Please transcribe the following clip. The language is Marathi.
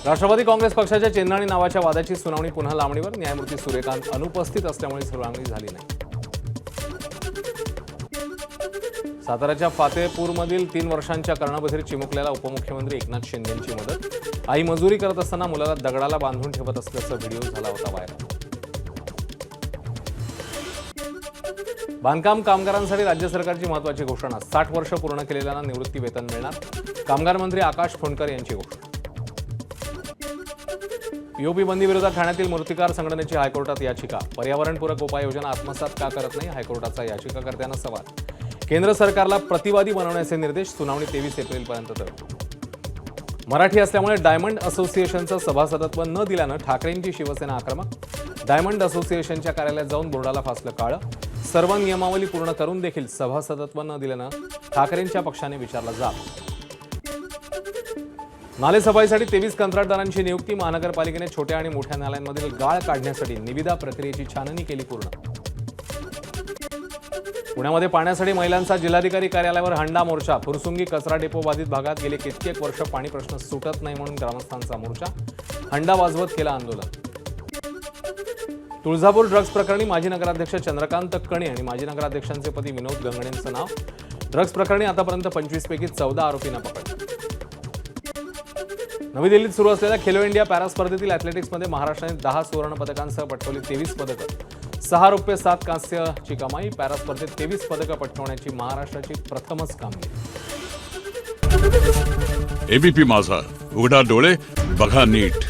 राष्ट्रवादी काँग्रेस पक्षाच्या चेन्नणी नावाच्या वादाची सुनावणी पुन्हा लांबणीवर. न्यायमूर्ती सूर्यकांत अनुपस्थित असल्यामुळे सुनावणी झाली नाही. साताऱ्याच्या फातेपूरमधील 3 वर्षांच्या कर्णबधीर चिमुकल्याला उपमुख्यमंत्री एकनाथ शिंदेंची मदत. आई मजुरी करत असताना मुलाला दगडाला बांधून ठेवत असल्याचा व्हिडिओ झाला होता व्हायरल. बांधकाम कामगारांसाठी राज्य सरकारची महत्त्वाची घोषणा. 60 वर्ष पूर्ण केलेल्यांना निवृत्ती वेतन मिळणार. कामगार मंत्री आकाश फुंडकर यांची घोषणा. पीओपी बंदी विरोधात ठाण्यातील मूर्तिकार संघटनेची हायकोर्टात याचिका. पर्यावरणपूरक उपाययोजना आत्मसात का करत नाही, हायकोर्टाचा याचिकाकर्त्यांना सवाल. केंद्र सरकारला प्रतिवादी बनवण्याचे निर्देश. सुनावणी 23 एप्रिलपर्यंत तर. मराठी असल्यामुळे डायमंड असोसिएशनचं सभासदत्व न दिल्यानं ठाकरेंची शिवसेना आक्रमक. डायमंड असोसिएशनच्या कार्यालयात जाऊन बोर्डाला फासलं काळं. सर्व नियमावली पूर्ण करून देखील सभासदत्व न दिल्यानं ठाकरेंच्या पक्षाने विचारला जाब. नालेसफाईसाठी 23 कंत्राटदारांची नियुक्ती. महानगरपालिकेने छोट्या आणि मोठ्या नाल्यांमधील गाळ काढण्यासाठी निविदा प्रक्रियेची छाननी केली पूर्ण. पुण्यामध्ये पाण्यासाठी महिलांचा जिल्हाधिकारी कार्यालयावर हंडा मोर्चा. फुरसुंगी कचरा डेपो बाधित भागात गेले कित्येक वर्ष पाणी प्रश्न सुटत नाही म्हणून ग्रामस्थांचा मोर्चा. हंडा वाजवत केलं आंदोलन. तुळजापूर ड्रग्ज प्रकरणी माजी नगराध्यक्ष चंद्रकांत कणे आणि माजी नगराध्यक्षांचे पती विनोद गंगणेंचं नाव. ड्रग्ज प्रकरणी आतापर्यंत 25 पैकी 14 आरोपींना पकडलं. नवी दिल्लीत सुरू असलेल्या खेलो इंडिया पॅरा स्पर्धेतील ॲथलेटिक्समध्ये महाराष्ट्राने 10 सुवर्ण पदकांसह पटकावली 23 पदकं. 6 रौप्य 7 कांस्यची कमाई. पॅरा स्पर्धेत 23 पदकं पटकावण्याची महाराष्ट्राची प्रथमच कामगिरी. एबीपी माझा, उघडा डोळे बघा नीट.